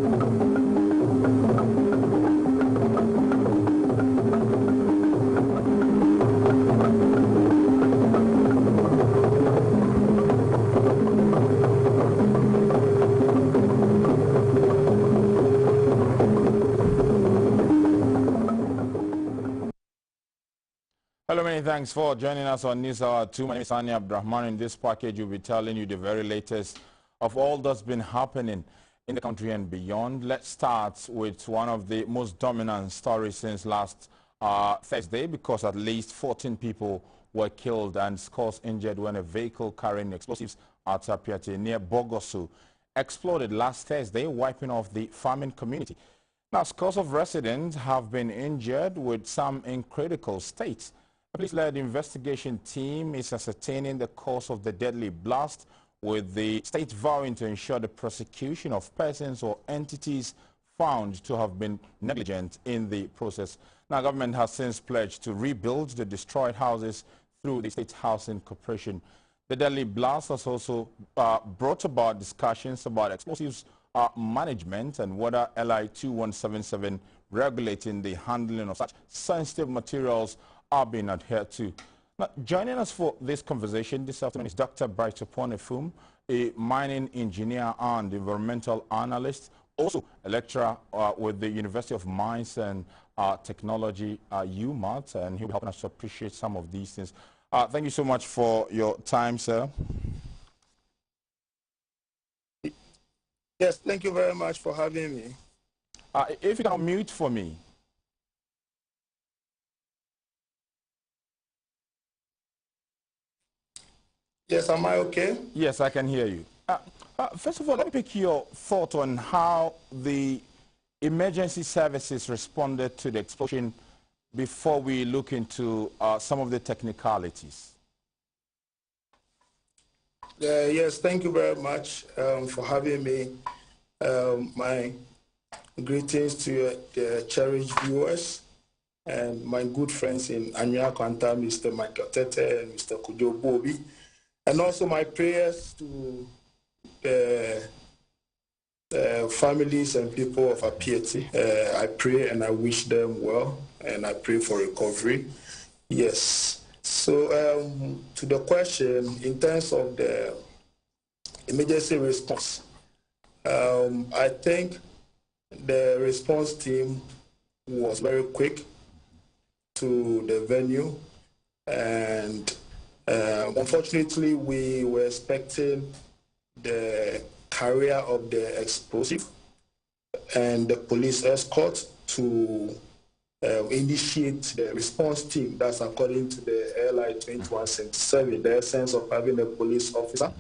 Hello, many thanks for joining us on News Hour 2. My name is Sani Abdurrahman. In this package, we'll be telling you the very latest of all that's been happening in the country and beyond. Let's start with one of the most dominant stories since last Thursday, because at least 14 people were killed and scores injured when a vehicle carrying explosives at Apiate near Borga exploded last Thursday, wiping off the farming community. Now, scores of residents have been injured, with some in critical states. A police-led investigation team is ascertaining the cause of the deadly blast, with the state vowing to ensure the prosecution of persons or entities found to have been negligent in the process. Now, government has since pledged to rebuild the destroyed houses through the State Housing Corporation. The deadly blast has also brought about discussions about explosives management and whether LI 2177 regulating the handling of such sensitive materials are being adhered to. Now, joining us for this conversation this afternoon is Dr. Braitopon Efum, a mining engineer and environmental analyst, also a lecturer with the University of Mines and Technology, UMAT, and he'll be helping us to appreciate some of these things. Thank you so much for your time, sir. Yes, thank you very much for having me. If you can mute for me. Yes, am I okay? Yes, I can hear you. First of all, let me pick your thought on how the emergency services responded to the explosion before we look into some of the technicalities. Yes, thank you very much for having me. My greetings to the cherished viewers and my good friends in Anya Kwanta, Mr. Michael Tete and Mr. Kujo Bobi, and also my prayers to the families and people of Apiati. I pray and I wish them well, and I pray for recovery. Yes. So to the question, in terms of the emergency response, I think the response team was very quick to the venue, and unfortunately we were expecting the carrier of the explosive and the police escort to initiate the response team. That's according to the LI 2177, the essence of having a police officer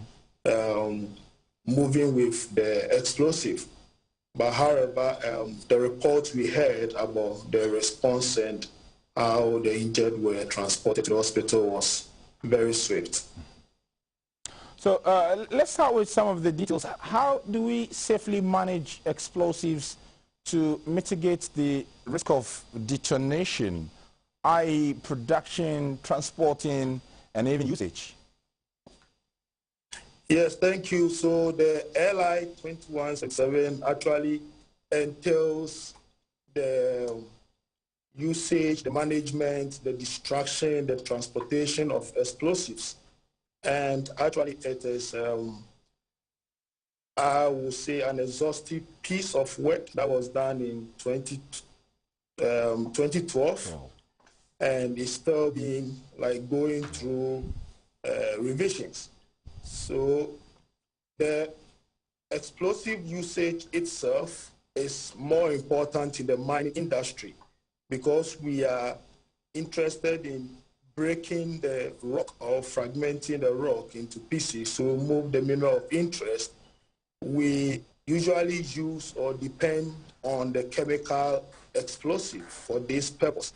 moving with the explosive. But however, the report we heard about the response and how the injured were transported to the hospital was very swift. So let's start with some of the details. How do we safely manage explosives to mitigate the risk of detonation, i.e. production, transporting, and even usage? Yes, thank you. So the LI 2167 actually entails the usage, the management, the destruction, the transportation of explosives. And actually it is, I would say, an exhaustive piece of work that was done in 2012, and is still being going through revisions. So the explosive usage itself is more important in the mining industry, because we are interested in breaking the rock or fragmenting the rock into pieces to remove the mineral of interest. We usually use or depend on the chemical explosive for this purpose.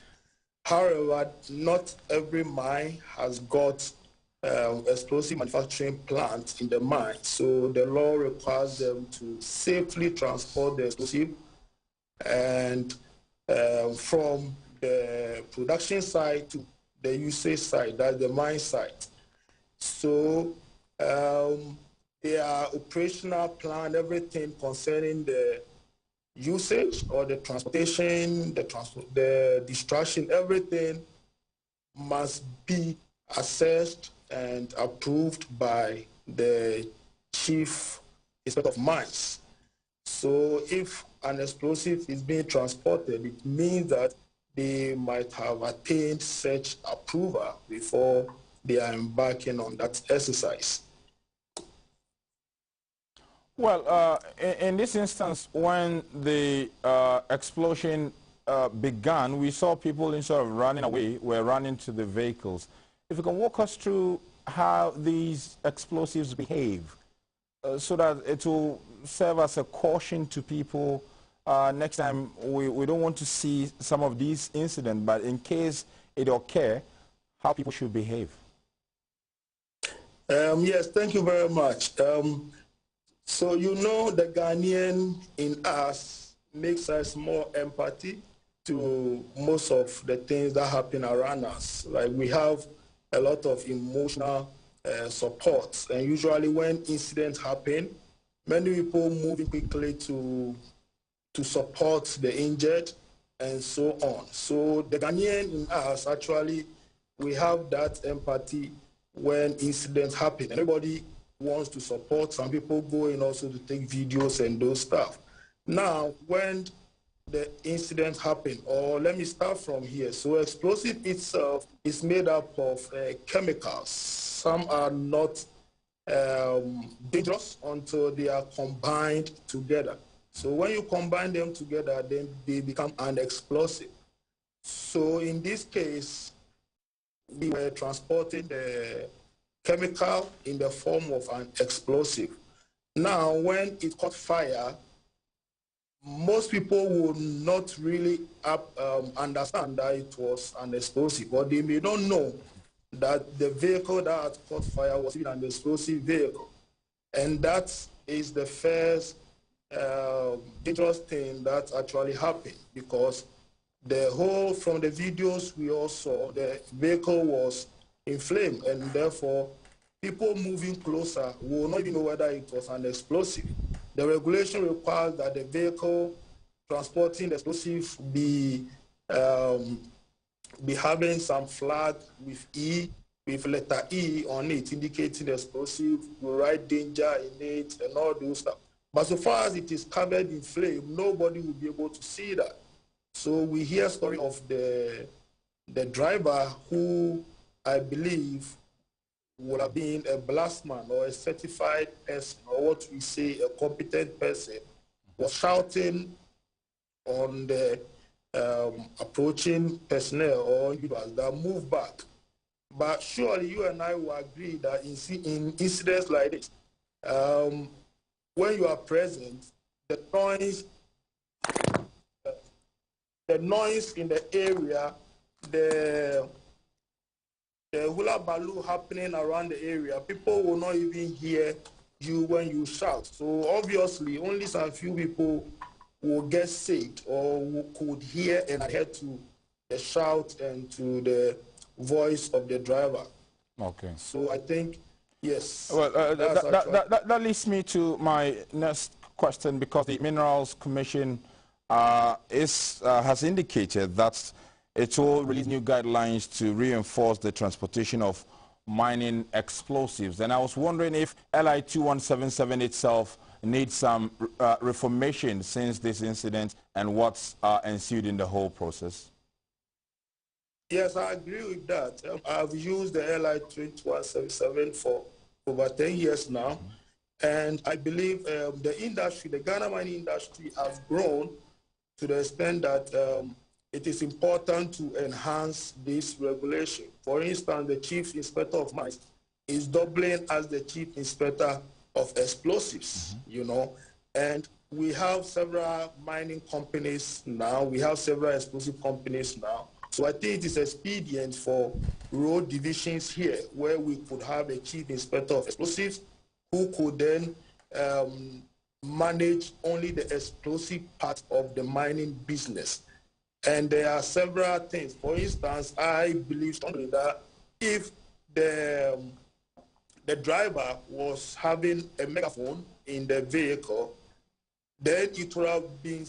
However, not every mine has got explosive manufacturing plant in the mine, so the law requires them to safely transport the explosive, and from the production side to the usage side, that's the mine site. So their operational plan, everything concerning the usage or the transportation, the distraction, everything must be assessed and approved by the chief inspector of mines. So if an explosive is being transported, it means that they might have attained such approval before they are embarking on that exercise. Well, in this instance, when the explosion began, we saw people, instead of running away, were running to the vehicles. If you can walk us through how these explosives behave, so that it will serve as a caution to people next time. We don't want to see some of these incidents, but in case it occur, how people should behave. Yes, thank you very much. So you know, the Ghanaian in us makes us more empathy to most of the things that happen around us. Like, we have a lot of emotional support, and usually when incidents happen, many people move quickly to support the injured and so on. So the Ghanaian in us, actually, we have that empathy when incidents happen. Everybody wants to support. Some people go in also to take videos and those stuff. Now, when the incident happen, or let me start from here. So explosive itself is made up of chemicals. Some are not dangerous until they are combined together. So when you combine them together, then they become an explosive. So in this case, we were transporting the chemical in the form of an explosive. Now, when it caught fire, most people would not really understand that it was an explosive, or they may not know that the vehicle that had caught fire was even an explosive vehicle. And that is the first dangerous thing that actually happened, because from the videos we all saw, the vehicle was inflamed, and therefore people moving closer will not even know whether it was an explosive. The regulation requires that the vehicle transporting the explosive be having some flag with letter E on it, indicating the explosive, will write danger in it, and all those stuff. But so far as it is covered in flame, nobody will be able to see that. So we hear story of the driver, who I believe would have been a blastman or a certified person, or what we say a competent person, was shouting on the approaching personnel or individuals that move back. But surely you and I will agree that in incidents like this, when you are present, the noise in the area, the hula baloo happening around the area, people will not even hear you when you shout. So obviously, only some few people will get saved, or could hear and adhere to the shout and to the voice of the driver. Okay. So I think, yes. Well, that leads me to my next question, because the Minerals Commission has indicated that it will release new guidelines to reinforce the transportation of mining explosives. And I was wondering if LI 2177 itself needs some reformation since this incident and what's ensued in the whole process. Yes, I agree with that. I've used the LI 2177 for over 10 years now. And I believe the Ghana mining industry has grown to the extent that it is important to enhance this regulation. For instance, the Chief Inspector of Mines is doubling as the Chief Inspector of Explosives, you know, and we have several mining companies now, we have several explosive companies now. So I think it is expedient for road divisions here, where we could have a Chief Inspector of Explosives who could then manage only the explosive part of the mining business. And there are several things. For instance, I believe strongly that if the driver was having a megaphone in the vehicle, then it would have been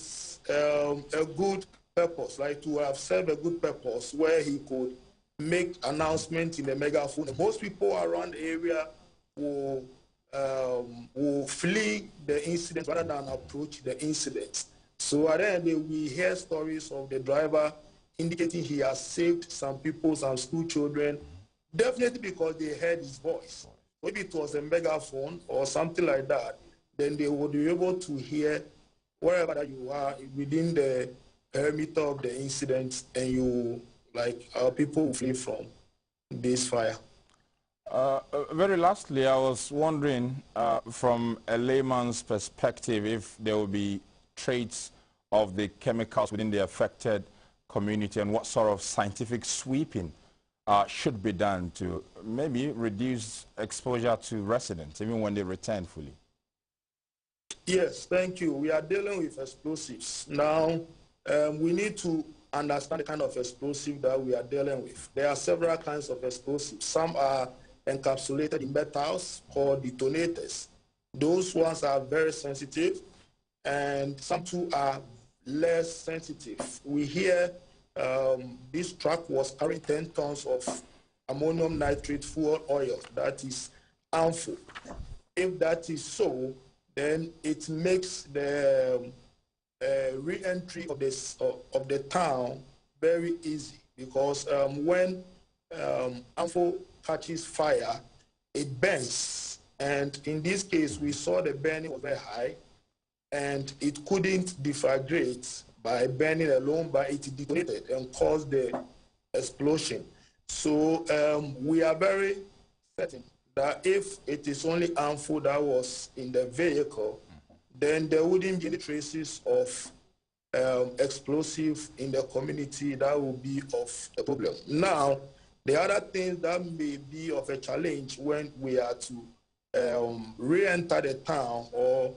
a good purpose, like to have served a good purpose where he could make announcements in the megaphone. Most people around the area will flee the incident rather than approach the incident. So at the end of the day, we hear stories of the driver indicating he has saved some people, some school children, definitely because they heard his voice. Maybe it was a megaphone or something like that. Then they would be able to hear wherever that you are within the perimeter of the incident, and you, like, people will flee from this fire. Very lastly, I was wondering, from a layman's perspective, if there will be traits of the chemicals within the affected community and what sort of scientific sweeping should be done to maybe reduce exposure to residents, even when they return fully. Yes, thank you. We are dealing with explosives. Now, we need to understand the kind of explosive that we are dealing with. There are several kinds of explosives. Some are encapsulated in metals called detonators. Those ones are very sensitive, and some too are less sensitive. We hear this truck was carrying 10 tons of ammonium nitrate fuel oil that is harmful. If that is so, then it makes the re-entry of the town very easy, because when harmful catches fire, it burns. And in this case, we saw the burning was very high, and it couldn't deflagrate by burning alone, but it detonated and caused the explosion. So we are very certain that if it is only harmful that was in the vehicle, then there wouldn't be any traces of explosive in the community that will be of a problem. Now, the other things that may be of a challenge when we are to re-enter the town or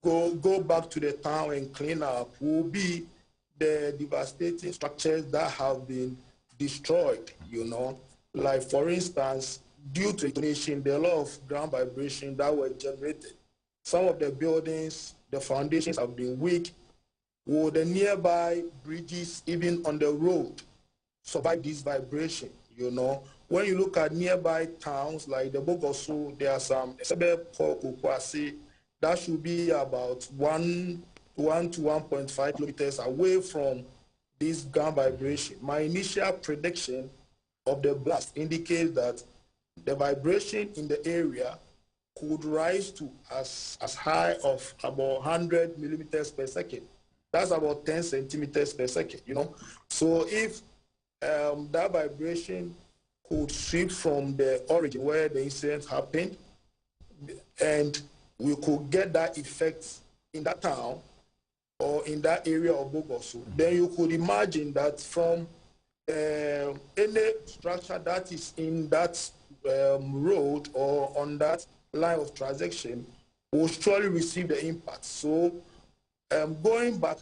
go back to the town and clean up will be the devastating structures that have been destroyed, you know. Like, for instance, due to detonation, there are a lot of ground vibrations that were generated. Some of the buildings, the foundations have been weak. Will the nearby bridges, even on the road, survive this vibration, you know? When you look at nearby towns like the Bogosu, there are some suburb called Kukwasi that should be about 1 to 1.5 kilometers away from this ground vibration. My initial prediction of the blast indicates that the vibration in the area could rise to as high of about 100 millimeters per second. That's about 10 centimeters per second, you know. So if that vibration could sweep from the origin where the incident happened, and we could get that effect in that town or in that area of Bogosu, then you could imagine that from any structure that is in that road or on that line of transaction will surely receive the impact. So going back,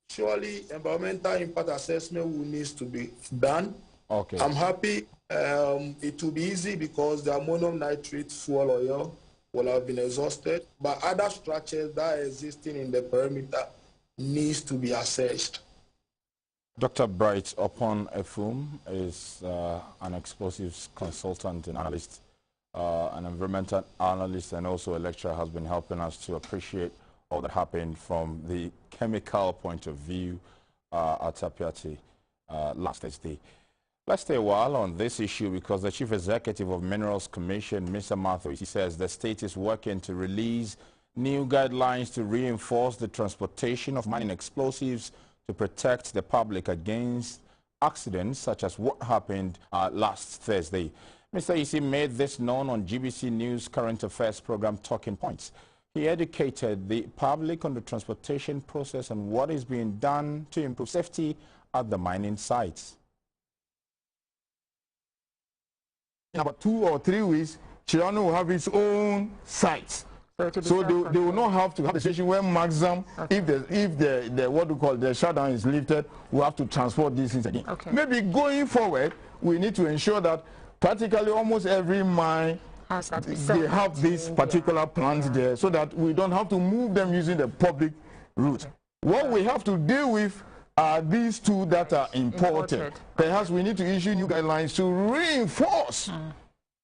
surely environmental impact assessment will need to be done. Okay. I'm happy it will be easy because the ammonium nitrate fuel oil will have been exhausted, but other structures that are existing in the perimeter needs to be assessed. Dr. Bright Upon Efum is an explosives consultant and analyst, an environmental analyst, and also a lecturer, has been helping us to appreciate all that happened from the chemical point of view at Tapiati last Thursday. Let's stay a while on this issue because the Chief Executive of Minerals Commission, Mr. Mathis, he says the state is working to release new guidelines to reinforce the transportation of mining explosives to protect the public against accidents such as what happened last Thursday. Mr. Isi made this known on GBC News Current Affairs program Talking Points. He educated the public on the transportation process and what is being done to improve safety at the mining sites. In about 2 or 3 weeks, Chirano will have its own sites. So they will not have to have a situation where maximum, okay, if the what we call the shutdown is lifted, we have to transport these things again. Okay. Maybe going forward, we need to ensure that practically almost every mine they have this particular plant there so that we don't have to move them using the public route. What we have to deal with are these two that are imported. Perhaps we need to issue new guidelines to reinforce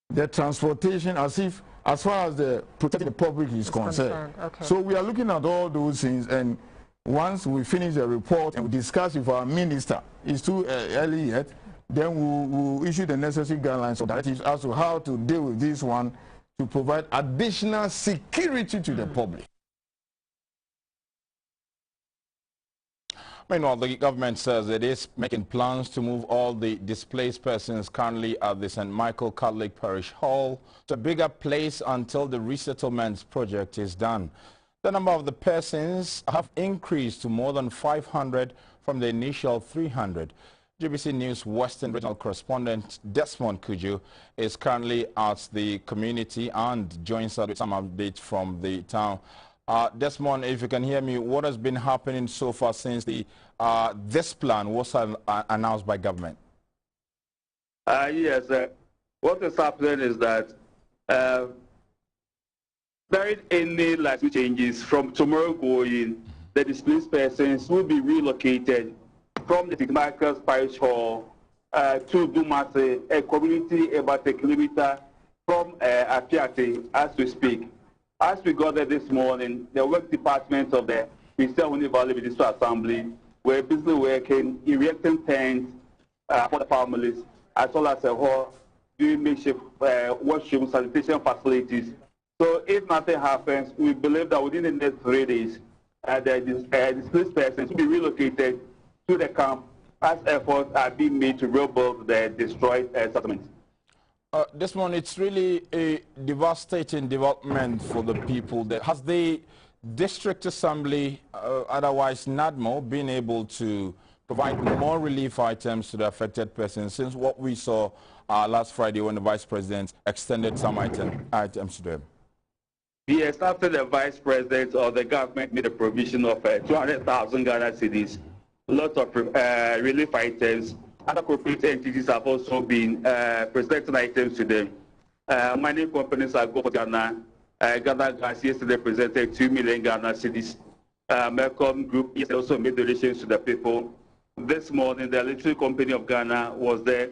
the transportation as far as the protecting the public is concerned. So we are looking at all those things, and once we finish the report and we discuss with our minister, it's too early yet, then we'll issue the necessary guidelines or directives as to how to deal with this one to provide additional security to the public. Meanwhile, the government says it is making plans to move all the displaced persons currently at the St. Michael Catholic Parish Hall to a bigger place until the resettlement project is done. The number of the persons have increased to more than 500 from the initial 300. GBC News Western Regional Correspondent Desmond Kuju is currently at the community and joins us with some updates from the town. Desmond, if you can hear me, what has been happening so far since this plan was announced by government? Yes, what is happening is that there is any likely changes from tomorrow going. The displaced persons will be relocated from the St. Michael's Parish Hall to Dumasi, a community about a kilometer from Apiate as we speak. As we got there this morning, the work department of the Municipality Valley Municipal Assembly were busy working, erecting tents for the families, as well as a hall, doing makeshift washroom sanitation facilities. So if nothing happens, we believe that within the next 3 days, the displaced persons will be relocated to the camp as efforts are being made to rebuild the destroyed settlements. This one, it's really a devastating development for the people. Has the District Assembly, otherwise NADMO, been able to provide more relief items to the affected persons since what we saw last Friday when the Vice President extended some items to them? Yes, after the Vice President or the government made a provision of 200,000 Ghana cedis, lots of relief items. Other corporate entities have also been presenting items to them. Mining companies are going for Ghana. Ghana Gas yesterday presented 2 million Ghana cedis. Melcom Group yesterday also made donations to the people. This morning, the electric company of Ghana was there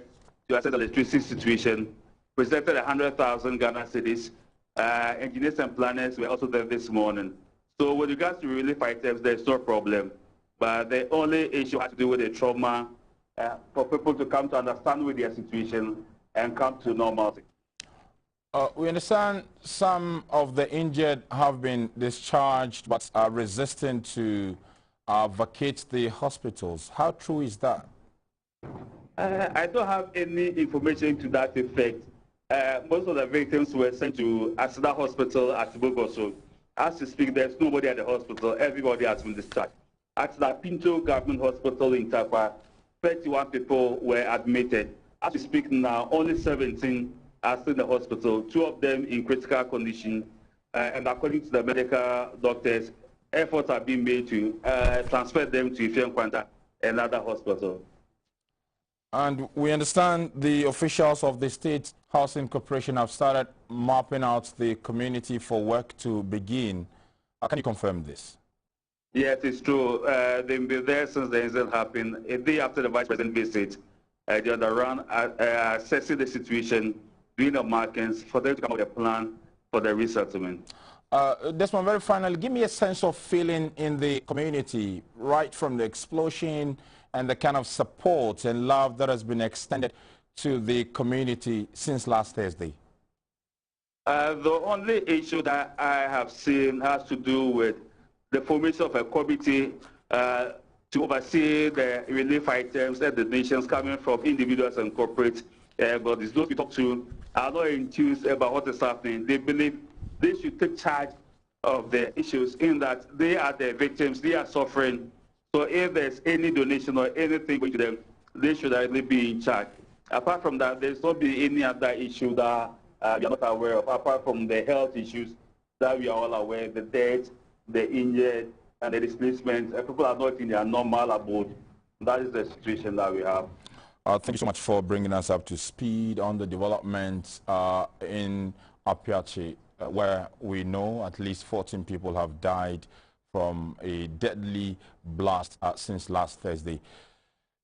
to assess the electricity situation, presented 100,000 Ghana cedis. Engineers and planners were also there this morning. So with regards to relief items, there's no problem. But the only issue has to do with the trauma for people to come to understand with their situation and come to normality. We understand some of the injured have been discharged but are resistant to vacate the hospitals. How true is that? I don't have any information to that effect. Most of the victims were sent to Asada Hospital at Borga. So as we speak, there's nobody at the hospital. Everybody has been discharged. At the Pinto Government Hospital in Takwa, 31 people were admitted. As we speak now, only 17 are still in the hospital, 2 of them in critical condition. And according to the medical doctors, efforts are being made to transfer them to Ifeanyi Quanta, another hospital. And we understand the officials of the State Housing Corporation have started mapping out the community for work to begin. Can you confirm this? Yes, it's true. They've been there since the incident happened. A day after the Vice President visit, they are around assessing the situation, doing the markings for them to come up with a plan for the resettlement. Desmond, very finally, give me a sense of feeling in the community, right from the explosion and the kind of support and love that has been extended to the community since last Thursday. The only issue that I have seen has to do with the formation of a committee to oversee the relief items and donations coming from individuals and corporate bodies. Those we talk to are not enthused about what is happening. They believe they should take charge of the issues in that they are the victims, they are suffering. So if there's any donation or anything going to them, they should actually be in charge. Apart from that, there's not been any other issue that we are not aware of, apart from the health issues that we are all aware, the death, the injured, and the displacement. People are not in their normal abode. That is the situation that we have. Thank you so much for bringing us up to speed on the developments in Apiachi, where we know at least 14 people have died from a deadly blast since last Thursday.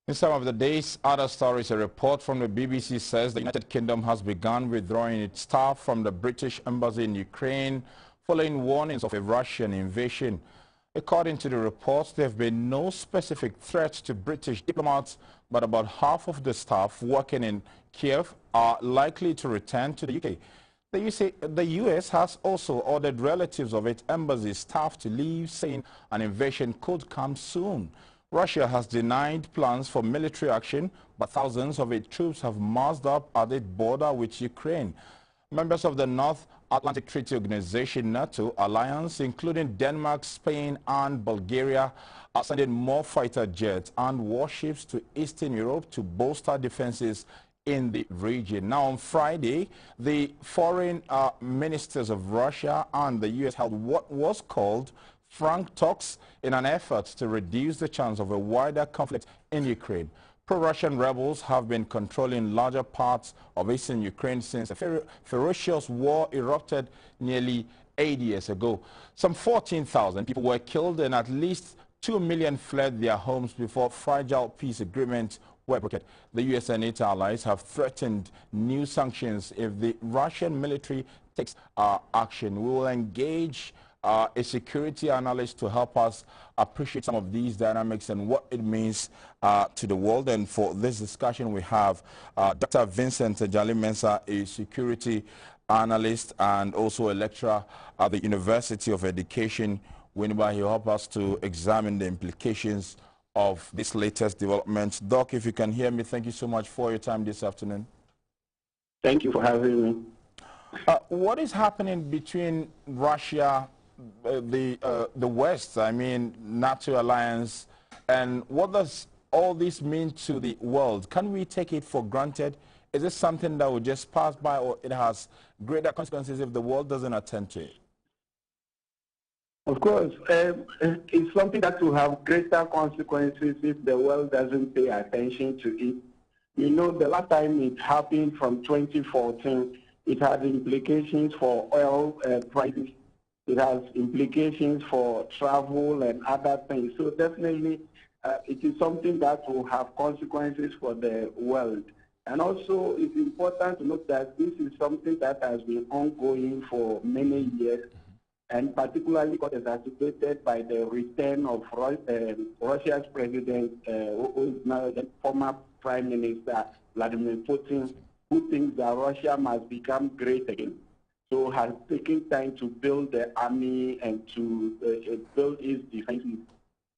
In some of the day's other stories, a report from the BBC says the United Kingdom has begun withdrawing its staff from the British embassy in Ukraine following warnings of a Russian invasion. According to the reports, there have been no specific threats to British diplomats, but about half of the staff working in Kiev are likely to return to the UK. The US has also ordered relatives of its embassy staff to leave, saying an invasion could come soon. Russia has denied plans for military action, but thousands of its troops have massed up at its border with Ukraine. Members of the North Atlantic Treaty Organization NATO alliance, including Denmark, Spain and Bulgaria, are sending more fighter jets and warships to Eastern Europe to bolster defenses in the region. Now, on Friday, the foreign ministers of Russia and the US held what was called frank talks in an effort to reduce the chance of a wider conflict in Ukraine. Pro-Russian rebels have been controlling larger parts of eastern Ukraine since a ferocious war erupted nearly 8 years ago. Some 14,000 people were killed and at least 2 million fled their homes before fragile peace agreements were brokered. The US and NATO allies have threatened new sanctions if the Russian military takes action. We will engage a security analyst to help us appreciate some of these dynamics and what it means to the world. And for this discussion, we have Dr. Vincent Jali-Mensah, a security analyst and also a lecturer at the University of Education, whereby he'll help us to examine the implications of this latest development. Doc, if you can hear me, thank you so much for your time this afternoon. Thank you for having me. What is happening between Russia, the West, I mean NATO alliance, and what does all this mean to the world? Can we take it for granted? Is this something that will just pass by, or it has greater consequences if the world doesn't attend to it? Of course, it's something that will have greater consequences if the world doesn't pay attention to it. You know, the last time it happened from 2014, it had implications for oil prices. It has implications for travel and other things. So definitely, it is something that will have consequences for the world. And also, it's important to note that this is something that has been ongoing for many years, and particularly got exacerbated by the return of Russia's president, who is now the former Prime Minister, Vladimir Putin, who thinks that Russia must become great again. So has taken time to build the army and to build its defenses.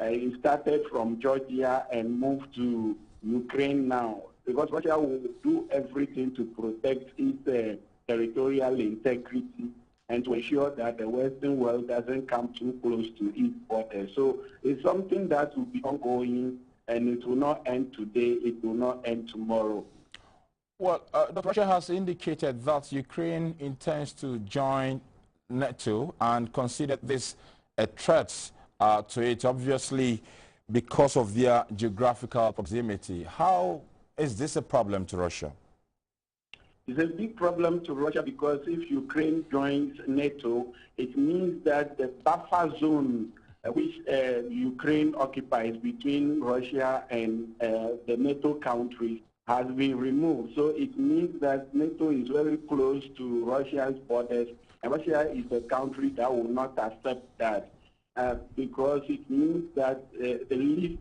It started from Georgia and moved to Ukraine now, because Russia will do everything to protect its territorial integrity and to ensure that the Western world doesn't come too close to its borders. So it's something that will be ongoing, and it will not end today, it will not end tomorrow. Well, Russia has indicated that Ukraine intends to join NATO and consider this a threat to it, obviously because of their geographical proximity. How is this a problem to Russia? It's a big problem to Russia because if Ukraine joins NATO, it means that the buffer zone which Ukraine occupies between Russia and the NATO countries has been removed. So it means that NATO is very close to Russia's borders, and Russia is a country that will not accept that because it means that the least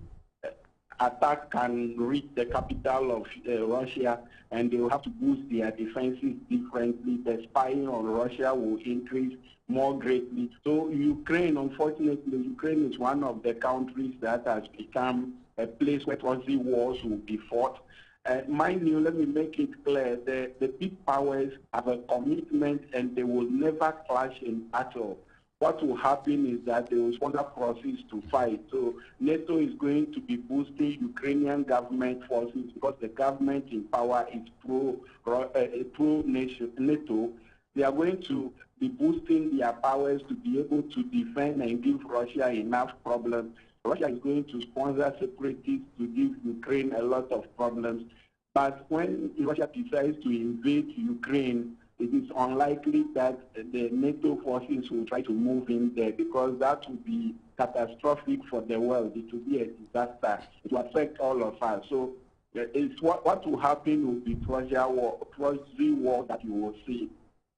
attack can reach the capital of Russia, and they will have to boost their defenses differently. The spying on Russia will increase more greatly. So Ukraine, unfortunately, Ukraine is one of the countries that has become a place where proxy wars will be fought. Mind you, let me make it clear, the big powers have a commitment and they will never clash in battle. What will happen is that they will sponsor forces to fight. So NATO is going to be boosting Ukrainian government forces because the government in power is pro-NATO. They are going to be boosting their powers to be able to defend and give Russia enough problems. Russia is going to sponsor separatists to give Ukraine a lot of problems. But when Russia decides to invade Ukraine, it is unlikely that the NATO forces will try to move in there, because that would be catastrophic for the world. It will be a disaster. It will affect all of us. So it's what will happen will be proxy war that you will see.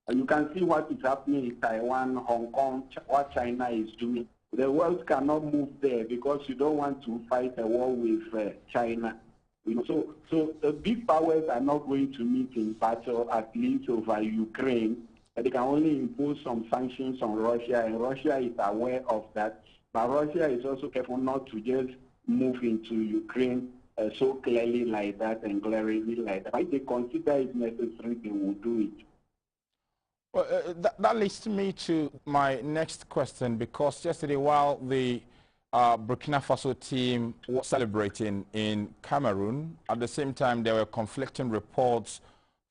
And you can see what is happening in Taiwan, Hong Kong, what China is doing. The world cannot move there because you don't want to fight a war with China. So the big powers are not going to meet in battle, at least over Ukraine. They can only impose some sanctions on Russia, and Russia is aware of that. But Russia is also careful not to just move into Ukraine so clearly like that and glaringly like that. If they consider it necessary, they will do it. Well, that leads me to my next question, because yesterday, while the Burkina Faso team was celebrating in Cameroon, at the same time there were conflicting reports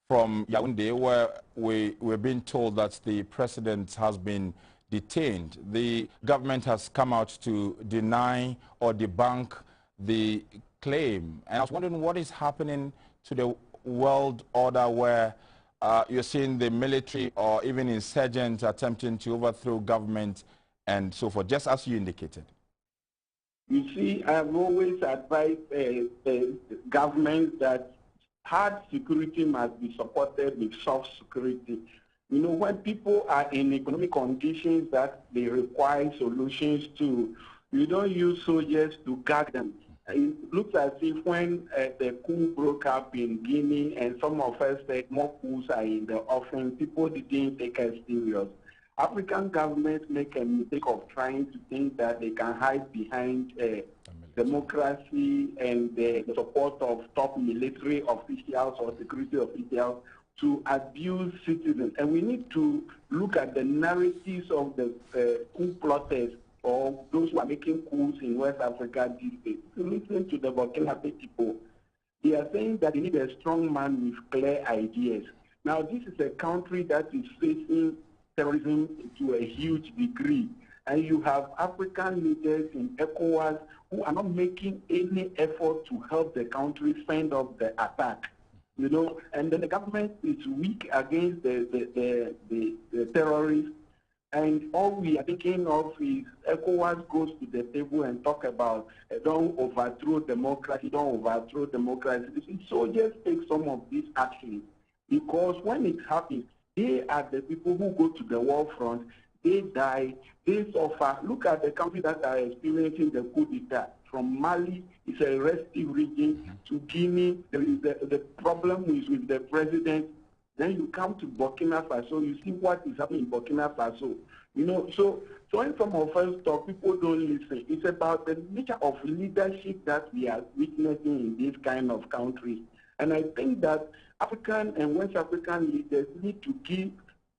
from Yaoundé, where we're being told that the president has been detained. The government has come out to deny or debunk the claim. And I was wondering what is happening to the world order, where you're seeing the military or even insurgents attempting to overthrow government and so forth, just as you indicated. You see, I've always advised governments that hard security must be supported with soft security. When people are in economic conditions that they require solutions to, you don't use soldiers to guard them. It looks as if when the coup broke up in Guinea and some of us said more coups are in the offing, people didn't take us serious. African governments make a mistake of trying to think that they can hide behind democracy and the support of top military officials or security officials to abuse citizens. And we need to look at the narratives of the coup plotters or those who are making coups in West Africa these days. To listen to the Burkina Faso people, they are saying that they need a strong man with clear ideas. Now, this is a country that is facing terrorism to a huge degree. And you have African leaders in ECOWAS who are not making any effort to help the country fend off the attack. And then the government is weak against the terrorists. And all we are thinking of is ECOWAS goes to the table and talk about don't overthrow democracy, don't overthrow democracy. So just take some of these actions, because when it happens, they are the people who go to the war front, they die, they suffer. Look at the countries that are experiencing the coup d'etat. From Mali, it's a restive region, to Guinea, there is the problem is with the president. Then you come to Burkina Faso, you see what is happening in Burkina Faso. So when some of us talk, people don't listen. It's about the nature of leadership that we are witnessing in this kind of countries. And I think that African and West African leaders need to give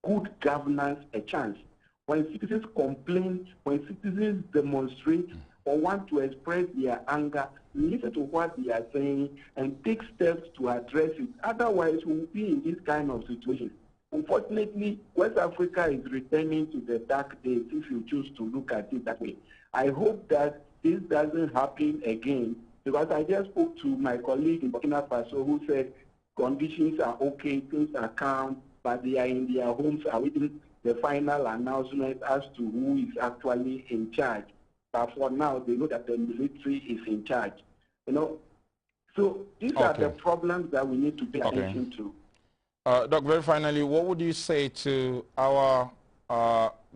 good governance a chance. When citizens complain, when citizens demonstrate or want to express their anger, listen to what they are saying and take steps to address it. Otherwise, we'll be in this kind of situation. Unfortunately, West Africa is returning to the dark days if you choose to look at it that way. I hope that this doesn't happen again, because I just spoke to my colleague in Burkina Faso who said conditions are okay, things are calm, but they are in their homes awaiting the final announcement as to who is actually in charge. But for now, they know that the military is in charge. So these are the problems that we need to pay attention to. Doc, very finally, what would you say to our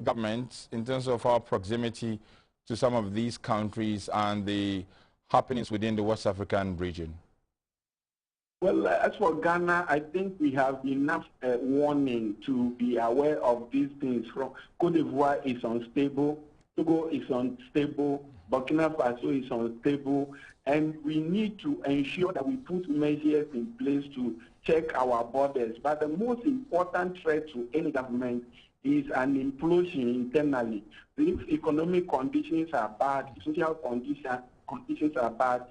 government in terms of our proximity to some of these countries and the happenings within the West African region? Well, as for Ghana, I think we have enough warning to be aware of these things. Cote d'Ivoire is unstable, Togo is unstable, Burkina Faso is unstable, and we need to ensure that we put measures in place to check our borders. But the most important threat to any government is an implosion internally. If economic conditions are bad, social conditions are bad,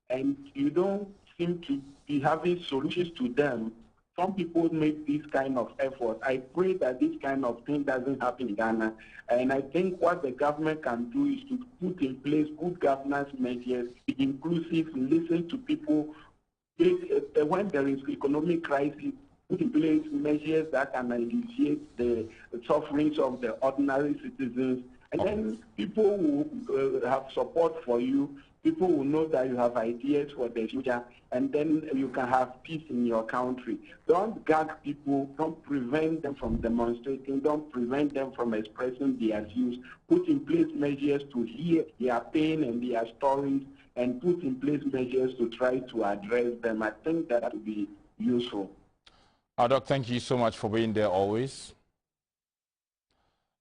and you don't seem to be having solutions to them, some people make this kind of effort. I pray that this kind of thing doesn't happen in Ghana. And I think what the government can do is to put in place good governance measures, be inclusive, listen to people. When there is economic crisis, put in place measures that can alleviate the sufferings of the ordinary citizens. And then people will have support for you. People will know that you have ideas for the future, and then you can have peace in your country. Don't gag people. Don't prevent them from demonstrating. Don't prevent them from expressing their views. Put in place measures to hear their pain and their stories, and put in place measures to try to address them. I think that would be useful. Doc, thank you so much for being there always.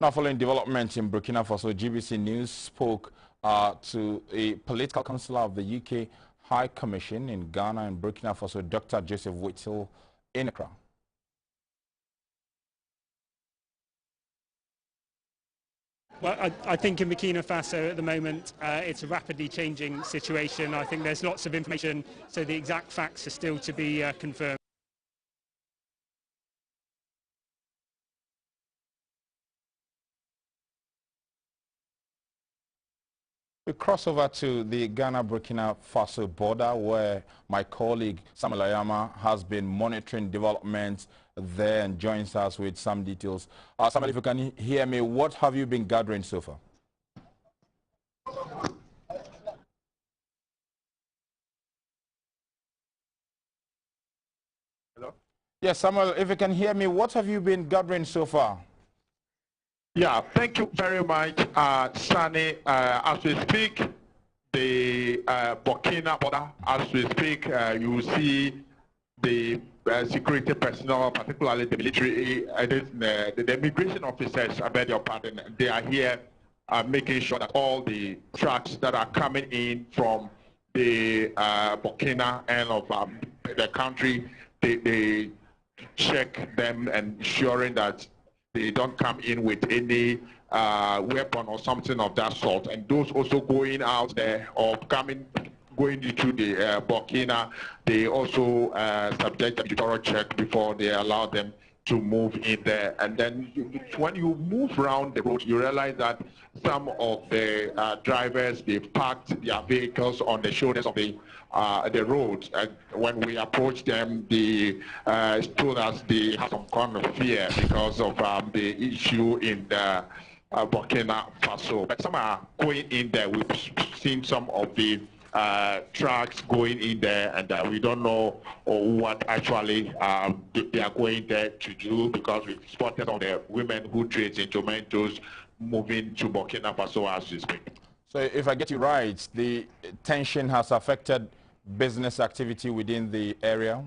Now, following developments in Burkina Faso, GBC News spoke to a political counsellor of the UK High Commission in Ghana and Burkina Faso, Dr. Joseph Whittle, in Accra. Well, I think in Burkina Faso at the moment, it's a rapidly changing situation. I think there's lots of information, so the exact facts are still to be confirmed. We cross over to the Ghana-Burkina Faso border, where my colleague Samuel Ayama has been monitoring developments there and joins us with some details. Samuel, if you can hear me, what have you been gathering so far? Hello? Yes, Samuel, if you can hear me, what have you been gathering so far? Yeah, thank you very much, Sani. As we speak, the Burkina border, as we speak, you see the security personnel, particularly the military, the immigration officers, I beg your pardon, they are here making sure that all the trucks that are coming in from the Burkina end of the country, they check them and ensuring that they don't come in with any weapon or something of that sort. And those also going out there or going into the Burkina, they also subject them to thorough check before they allow them to move in there. And then when you move around the road, you realize that some of the drivers, they've parked their vehicles on the shoulders of the road. When we approached them, they told us they have some kind of fear because of the issue in the Burkina Faso. But some are going in there. We've seen some of the trucks going in there, and we don't know what actually they are going there to do, because we spotted some of the women who trade in tomatoes moving to Burkina Faso as we speak. So if I get you right, the tension has affected business activity within the area?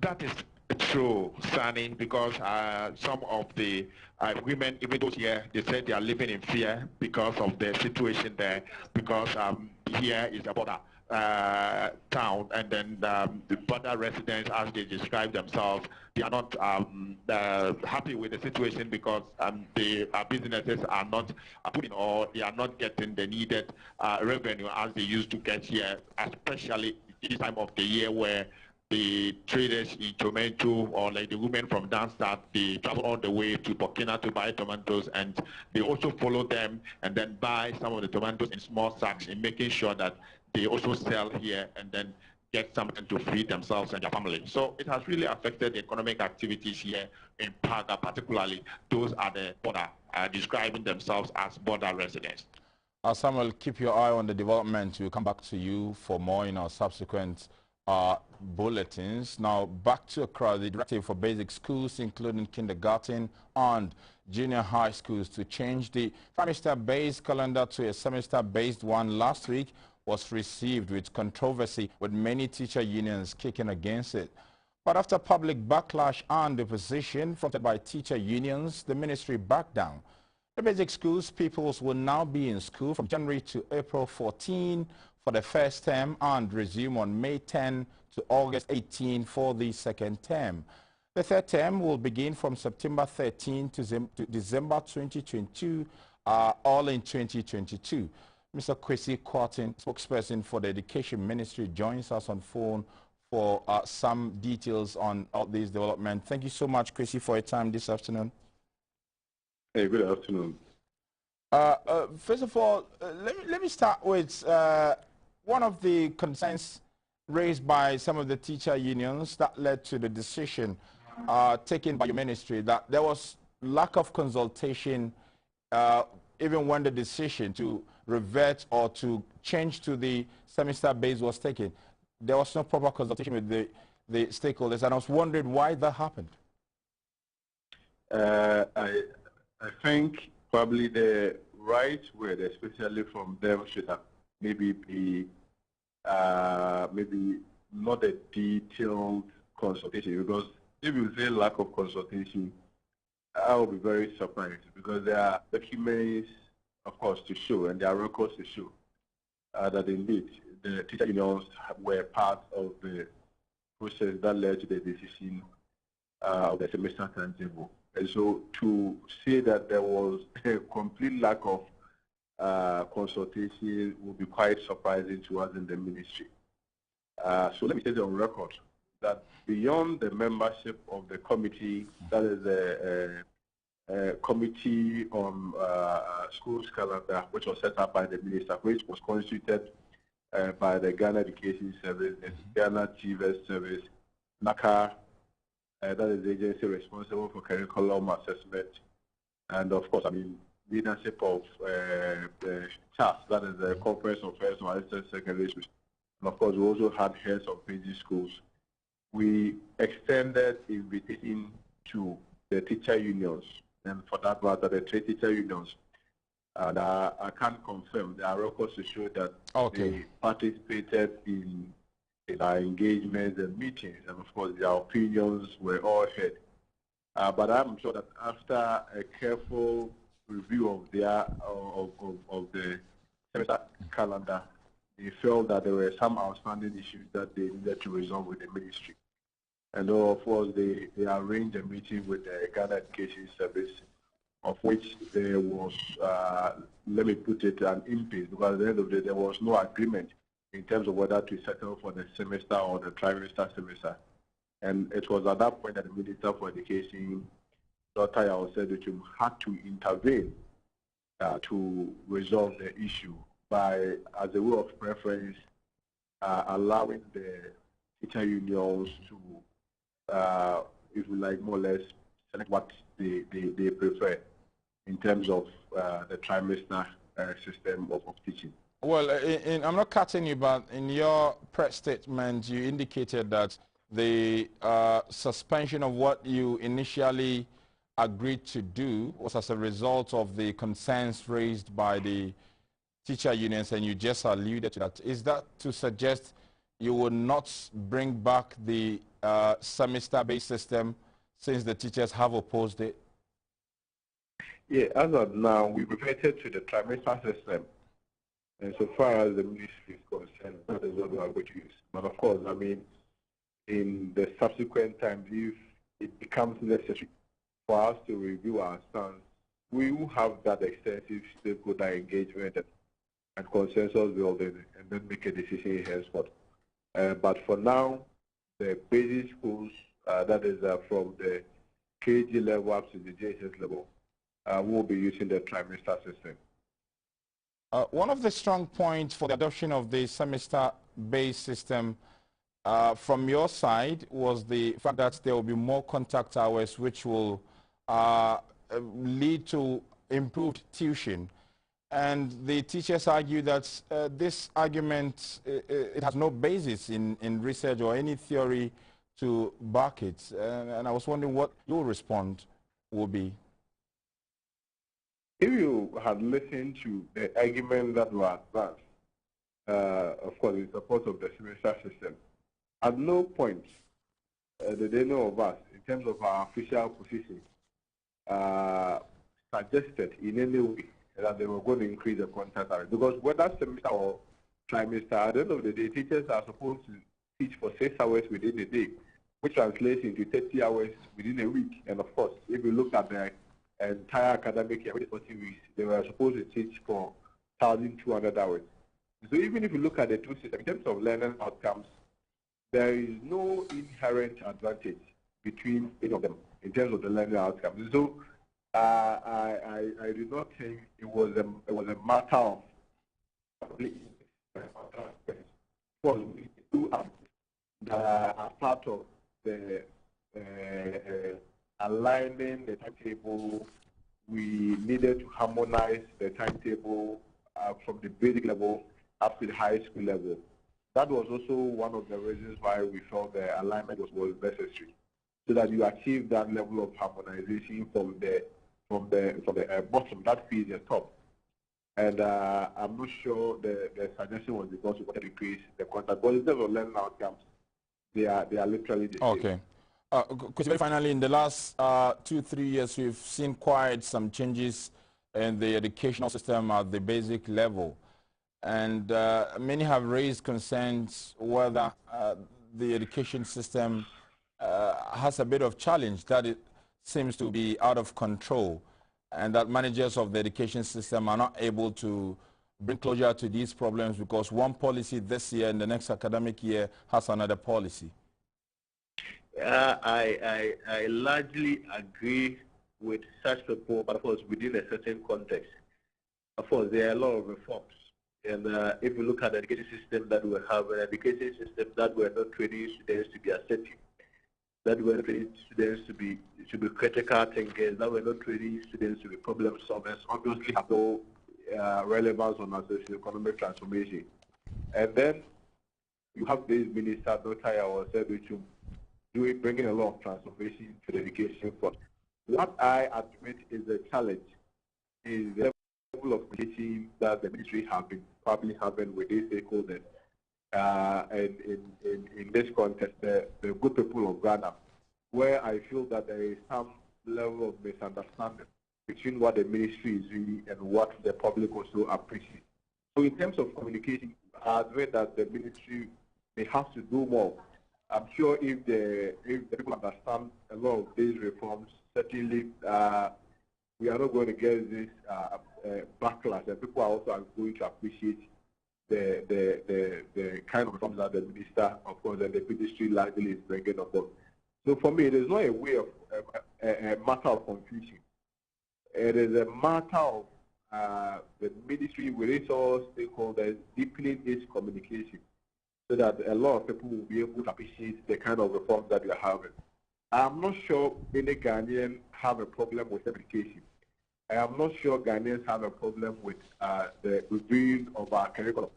That is true, Sani, because some of the women, even those here, they said they are living in fear because of the situation there, because here is a border town, and then the border residents, as they describe themselves, they are not happy with the situation because the businesses are not putting, or they are not getting the needed revenue as they used to get here, especially this time of the year where the traders in tomato, or like the women from down south, they travel all the way to Burkina to buy tomatoes, and they also follow them and then buy some of the tomatoes in small sacks, in making sure that they also sell here and then get something to feed themselves and their family. So it has really affected the economic activities here in Paga, particularly those are the border, describing themselves as border residents. Samuel, keep your eye on the development. We'll come back to you for more in our subsequent bulletins. Now, back to Accra, the directive for basic schools, including kindergarten and junior high schools, to change the trimester-based calendar to a semester-based one last week was received with controversy, with many teacher unions kicking against it. But after public backlash and opposition fronted by teacher unions, the ministry backed down. The basic schools pupils will now be in school from January to April 14 for the first term and resume on May 10 to August 18 for the second term. The third term will begin from September 13 to December 2022, all in 2022. Mr. Kwesi Kwartin, spokesperson for the Education Ministry, joins us on phone for some details on all these developments. Thank you so much, Kwesi, for your time this afternoon. Hey, good afternoon. First of all, let me start with one of the concerns raised by some of the teacher unions that led to the decision taken by your ministry, that there was lack of consultation even when the decision to revert or to change to the semester base was taken. There was no proper consultation with the stakeholders, and I was wondering why that happened. I think probably the right word, especially from them, should have maybe be maybe not a detailed consultation, because if you say lack of consultation, I will be very surprised, because there are documents, of course, to show, and there are records to show that indeed the teacher unions were part of the process that led to the decision of the semester timetable. And so to say that there was a complete lack of consultation would be quite surprising to us in the ministry. So let me say on record that beyond the membership of the committee, that is the committee on schools calendar, which was set up by the minister, which was constituted by the Ghana Education Service, the Ghana TVET Service, NACA, that is the agency responsible for curriculum assessment, and of course, leadership of the CHAS, that is the Conference of First and Assistant Secondary Schools. And of course, we also had heads of PG schools. We extended invitation to the teacher unions, and for that matter, the three teacher unions. And I can't confirm. There are records to show that they participated in our engagements and meetings, and of course, their opinions were all heard. But I'm sure that after a careful review of the semester calendar, they felt that there were some outstanding issues that they needed to resolve with the ministry. And of course, they arranged a meeting with the Ghana Education Service, of which there was, let me put it, an impasse, because at the end of the day, there was no agreement in terms of whether to settle for the semester or the trimester semester. And it was at that point that the Minister for Education, Dr. Yao, said that you had to intervene to resolve the issue by, as a way of preference, allowing the teacher unions to, if you like, more or less select what they prefer in terms of the trimester system of teaching. Well, I'm not cutting you, but in your press statement, you indicated that the suspension of what you initially agreed to do was as a result of the concerns raised by the teacher unions, and you just alluded to that. Is that to suggest you will not bring back the semester-based system since the teachers have opposed it? Yeah, as of now, we reverted to the trimester system. And so far as the ministry is concerned, that is what we are going to use. But of course, in the subsequent times, if it becomes necessary for us to review our stance, we will have that extensive stakeholder engagement and consensus building, and then make a decision henceforth. But for now, the basic schools, that is from the KG level up to the JSS level, will be using the trimester system. One of the strong points for the adoption of the semester-based system from your side was the fact that there will be more contact hours, which will lead to improved tuition. And the teachers argue that this argument, it has no basis in research or any theory to back it. And I was wondering what your response will be. If you had listened to the argument that were advanced, of course, in support of the semester system, at no point did any of us, in terms of our official position, suggested in any way that they were going to increase the contact hours. Because whether semester or trimester, at the end of the day, teachers are supposed to teach for 6 hours within a day, which translates into 30 hours within a week. And of course, if you look at the entire academic year, 40 weeks, they were supposed to teach for 1,200 hours. So even if you look at the two systems, in terms of learning outcomes, there is no inherent advantage between any of them in terms of the learning outcomes. So I do not think it was a matter of we do that are part of the aligning the timetable. We needed to harmonize the timetable from the basic level up to the high school level. That was also one of the reasons why we felt the alignment was necessary, so that you achieve that level of harmonization from the bottom, that feeds the top. And I'm not sure the suggestion was because we wanted to increase the contact, but in terms of learning outcomes, they are literally the same. Okay. Very finally, in the last 2-3 years, we've seen quite some changes in the educational system at the basic level. And many have raised concerns whether the education system has a bit of challenge, that it seems to be out of control, and that managers of the education system are not able to bring closure to these problems because one policy this year and the next academic year has another policy. I largely agree with such people, but of course within a certain context. Of course, there are a lot of reforms. And if you look at the education system that we have, an education system that we're not training students to be assertive, that we're training students to be critical thinkers, that we're not training students to be problem solvers, obviously have no relevance on our socio-economic transformation. And then you have this minister, Dr. Yawasebichum, bringing a lot of transformation to the education front. What I admit is a challenge is the level of communication that the ministry have been probably having with these stakeholders. And in this context, the good people of Ghana, where I feel that there is some level of misunderstanding between what the ministry is doing and what the public also appreciates. So in terms of communication, I admit that the ministry may have to do more. I'm sure if the people understand a lot of these reforms, certainly we are not going to get this backlash, and people are also going to appreciate the kind of reforms that the minister, of course, and the ministry largely is bringing about. So for me, it is not a way of a matter of confusion. It is a matter of the ministry with its all stakeholders deepening its communication, so that a lot of people will be able to appreciate the kind of reforms that we are having. I'm not sure any Ghanaian have a problem with education. I am not sure Ghanaians have a problem with the reviewing of our curriculum.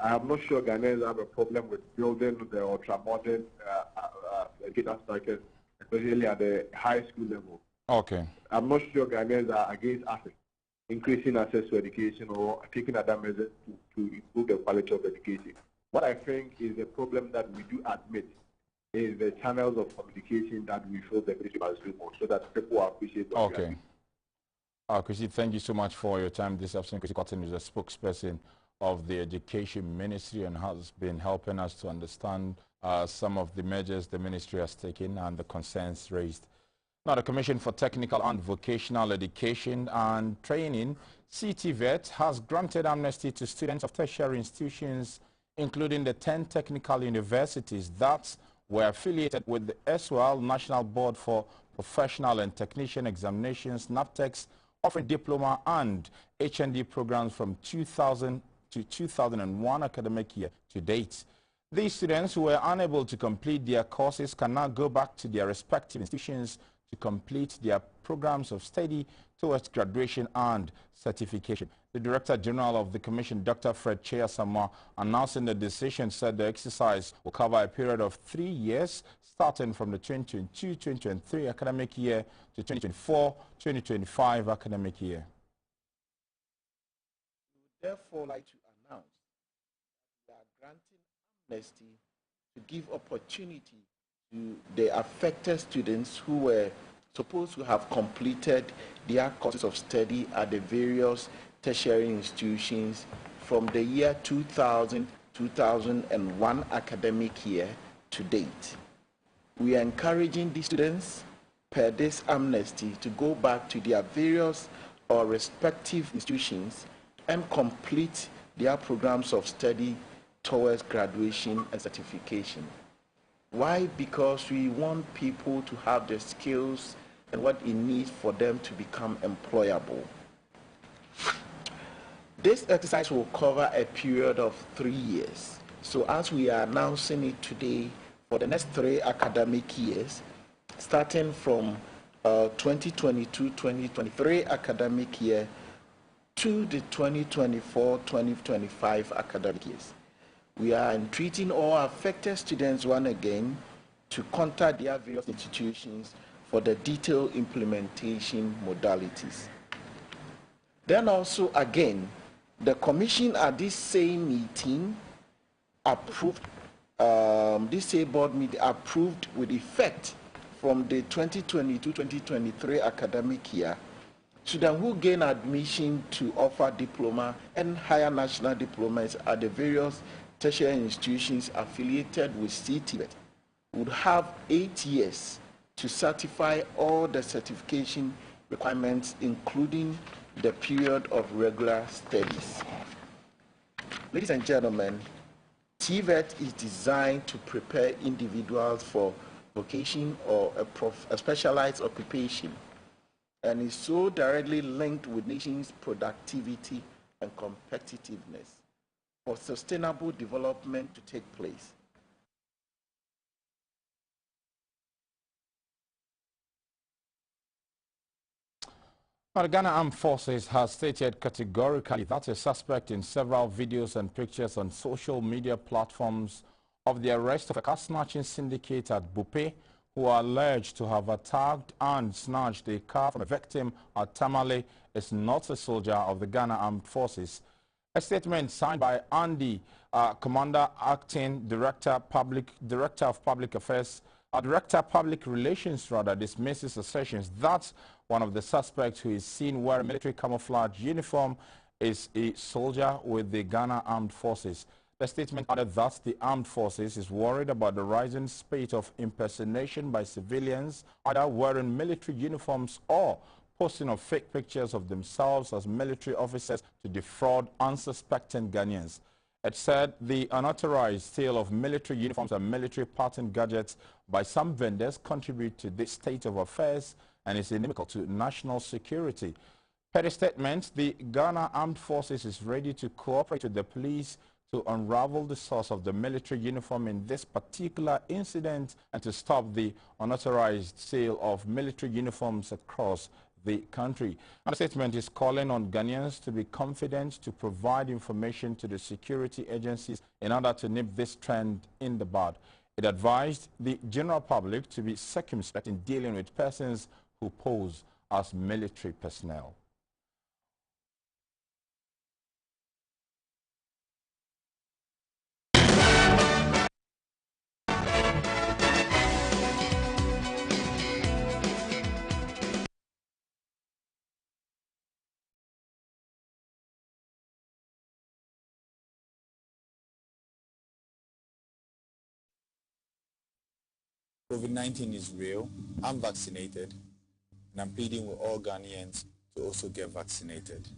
I am not sure Ghanaians have a problem with building the ultra-modern education structures, especially at the high school level. Okay. I'm not sure Ghanaians are against access, increasing access to education or taking other measures to improve the quality of education. What I think is a problem that we do admit is the channels of communication that we feel the ministry must do more, so that people appreciate what we are doing. Chrissy, thank you so much for your time this afternoon. Chrissy Cotton is a spokesperson of the Education Ministry and has been helping us to understand some of the measures the ministry has taken and the concerns raised. Now, the Commission for Technical and Vocational Education and Training, CTVET, has granted amnesty to students of tertiary institutions, including the 10 technical universities that were affiliated with the SWL National Board for Professional and Technician Examinations, NAPTEX, offering diploma and HND programs from 2000 to 2001 academic year to date. These students who were unable to complete their courses can now go back to their respective institutions to complete their programs of study towards graduation and certification. The Director General of the Commission, Dr. Fred Cheasama, announcing the decision, said the exercise will cover a period of 3 years, starting from the 2022-2023 academic year to 2024-2025 academic year. We would therefore like to announce that we are granting amnesty to give opportunity to the affected students who were supposed to have completed their courses of study at the various tertiary institutions from the year 2000-2001 academic year to date. We are encouraging the students per this amnesty to go back to their various or respective institutions and complete their programs of study towards graduation and certification. Why? Because we want people to have the skills and what it needs for them to become employable. This exercise will cover a period of 3 years. So as we are announcing it today, for the next 3 academic years, starting from 2022-2023 academic year to the 2024-2025 academic years. We are entreating all affected students once again to contact their various institutions for the detailed implementation modalities. Then also again, the Commission at this same meeting approved, this same board meeting approved with effect from the 2022-2023 academic year, students who gain admission to offer diploma and higher national diplomas at the various tertiary institutions affiliated with CTVET would have 8 years to certify all the certification requirements, including the period of regular studies. Ladies and gentlemen, TVET is designed to prepare individuals for vocation or a specialized occupation, and is so directly linked with nations' productivity and competitiveness for sustainable development to take place. The Ghana Armed Forces has stated categorically that a suspect in several videos and pictures on social media platforms of the arrest of a car-snatching syndicate at Bupe, who are alleged to have attacked and snatched a car from a victim at Tamale, is not a soldier of the Ghana Armed Forces. A statement signed by Andy, Commander Acting Director of Public Relations, dismisses assertions that one of the suspects who is seen wearing military camouflage uniform is a soldier with the Ghana Armed Forces. The statement added that the Armed Forces is worried about the rising spate of impersonation by civilians, either wearing military uniforms or posting of fake pictures of themselves as military officers to defraud unsuspecting Ghanaians. It said the unauthorized sale of military uniforms and military parts and gadgets by some vendors contribute to this state of affairs and is inimical to national security. Per the statement, the Ghana Armed Forces is ready to cooperate with the police to unravel the source of the military uniform in this particular incident and to stop the unauthorized sale of military uniforms across the country. And the statement is calling on Ghanaians to be confident to provide information to the security agencies in order to nip this trend in the bud. It advised the general public to be circumspect in dealing with persons who pose as military personnel. COVID-19 is real. I'm vaccinated, and I'm pleading with all Ghanaians to also get vaccinated.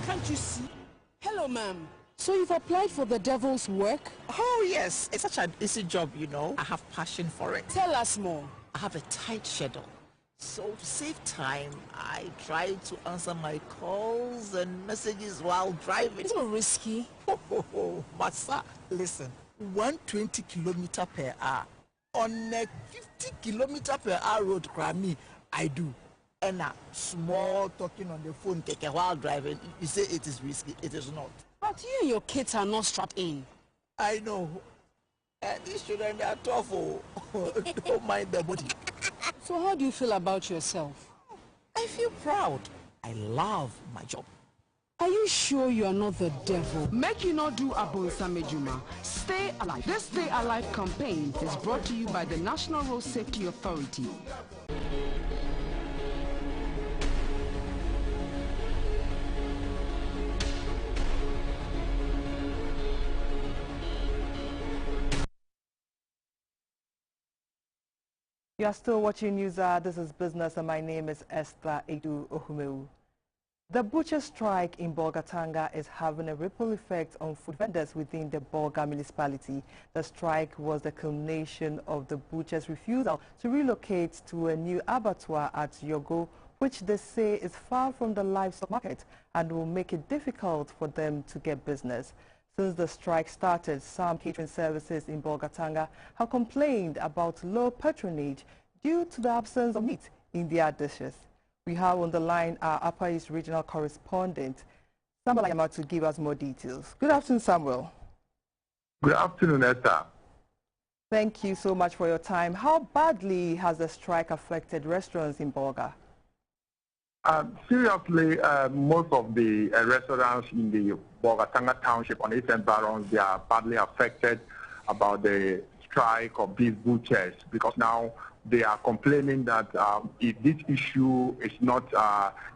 Can't you see? Hello, ma'am. So you've applied for the devil's work? Oh, yes. It's such an easy job, you know. I have passion for it. Tell us more. I have a tight schedule. So to save time, I try to answer my calls and messages while driving. It's not risky. But sir, listen. 120 kilometers per hour on a 50 kilometers per hour road, Grammy, I do. And small talking on the phone take a while driving. You say it is risky. It is not. But you and your kids are not strapped in. I know. And these children, they are tough. Don't mind their body. So how do you feel about yourself? I feel proud. I love my job. Are you sure you are not the devil? Make you not do Abonsamejuma. Stay alive. This Stay Alive campaign is brought to you by the National Road Safety Authority. You are still watching News. This is Business, and my name is Esther Edu Ohumeu. The butcher strike in Bogatanga is having a ripple effect on food vendors within the Borga municipality. The strike was the culmination of the butchers' refusal to relocate to a new abattoir at Yogo, which they say is far from the livestock market and will make it difficult for them to get business. Since the strike started, some catering services in Bogatanga have complained about low patronage due to the absence of meat in their dishes. We have on the line our Upper East Regional Correspondent, Samuel Ayama, to give us more details. Good afternoon, Samuel. Good afternoon, Esther. Thank you so much for your time. How badly has the strike affected restaurants in Borga? Seriously, most of the restaurants in the Bogatanga township on Eastern Barons, they are badly affected about the strike of these butchers, because now they are complaining that if this issue is not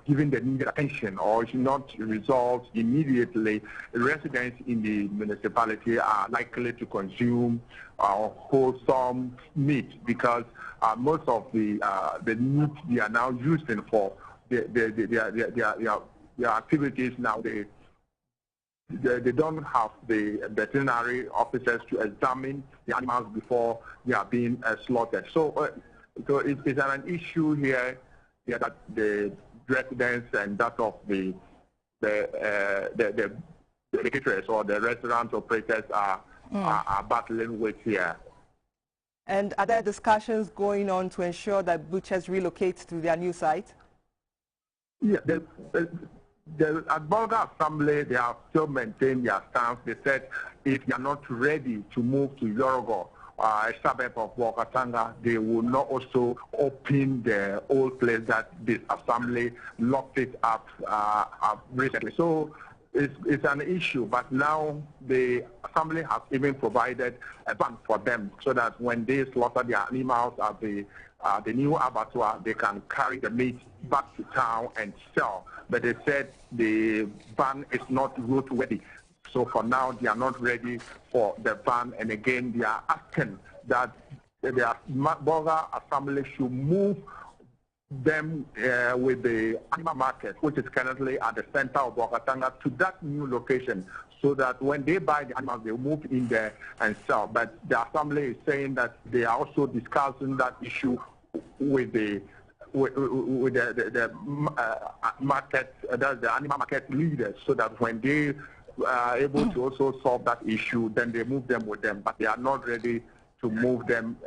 given the needed attention or is not resolved immediately, residents in the municipality are likely to consume wholesome meat, because most of the meat they are now using for their activities now, they don't have the veterinary officers to examine the animals before they are being slaughtered. So it's an issue here that the residents and that of the caterers or the restaurant operators are battling with here. And are there discussions going on to ensure that butchers relocate to their new site? Yeah, at Borga Assembly, they have still maintained their stance. They said if they are not ready to move to Yorogo, a suburb of Bogatanga, they will not also open the old place that this assembly locked it up recently. So it's an issue, but now the assembly has even provided a ban for them, so that when they slaughter their animals at the new abattoir, they can carry the meat back to town and sell. But they said the ban is not road ready. So for now, they are not ready for the ban. And again, they are asking that the Borga Assembly should move them with the animal market, which is currently at the center of Bogatanga, to that new location, so that when they buy the animals, they move in there and sell. But the assembly is saying that they are also discussing that issue with the market, the animal market leaders, so that when they are able to also solve that issue, then they move them with them. But they are not ready to move them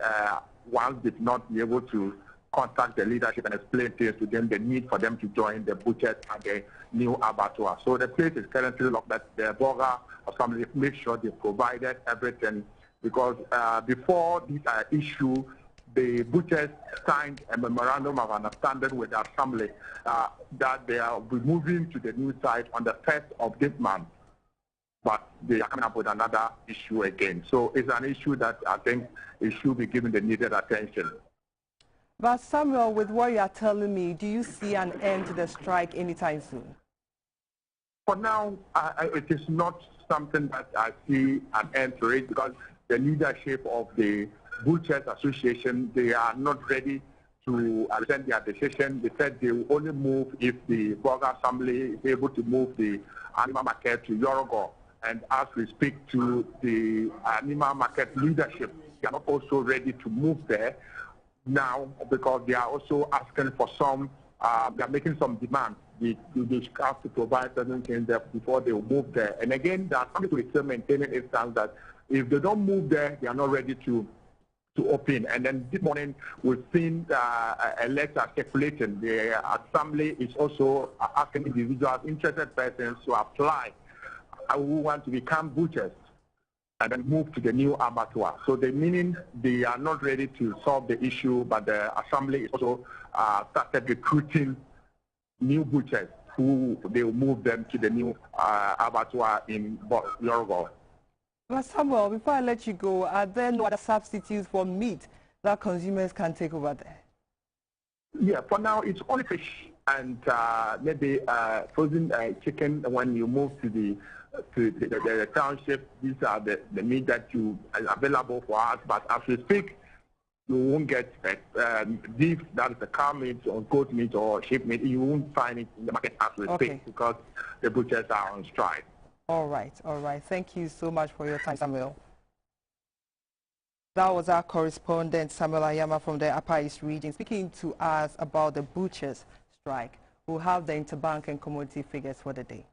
once they've not been able to contact the leadership and explain things to them, the need for them to join the butchers at the new abattoir. So the place is currently locked, but the Borga Assembly make sure they provided everything, because before this issue, the butchers signed a memorandum of understanding with the assembly that they are moving to the new site on the 1st of this month. But they are coming up with another issue again. So it's an issue that I think it should be given the needed attention. But Samuel, with what you are telling me, do you see an end to the strike anytime soon? For now, it is not something that I see an end to it, because the leadership of the Butchers Association, they are not ready to present their decision. They said they will only move if the Borga Assembly is able to move the animal market to Yorogo. And as we speak to the animal market leadership, they are not also ready to move there now, because they are also asking for some, they are making some demands. They have to provide certain things there before they will move there. And again, the assembly is still maintaining its stance that if they don't move there, they are not ready to open. And then this morning, we've seen a letter circulating. The assembly is also asking individuals, interested persons, to apply who want to become butchers and then move to the new abattoir. So the meaning they are not ready to solve the issue, but the assembly is also started recruiting new butchers who they will move them to the new abattoir in Yorogo. But Samuel, before I let you go, are there no other substitutes for meat that consumers can take over there? Yeah, for now it's only fish and maybe frozen chicken. When you move to the township, these are the meat that you are available for us. But as we speak, you won't get beef that is the cow meat or goat meat or sheep meat. You won't find it in the market as we speak because the butchers are on strike. All right, all right. Thank you so much for your time, Samuel. That was our correspondent, Samuel Ayama from the Upper East region, speaking to us about the butchers' strike. We'll have the interbank and commodity figures for the day.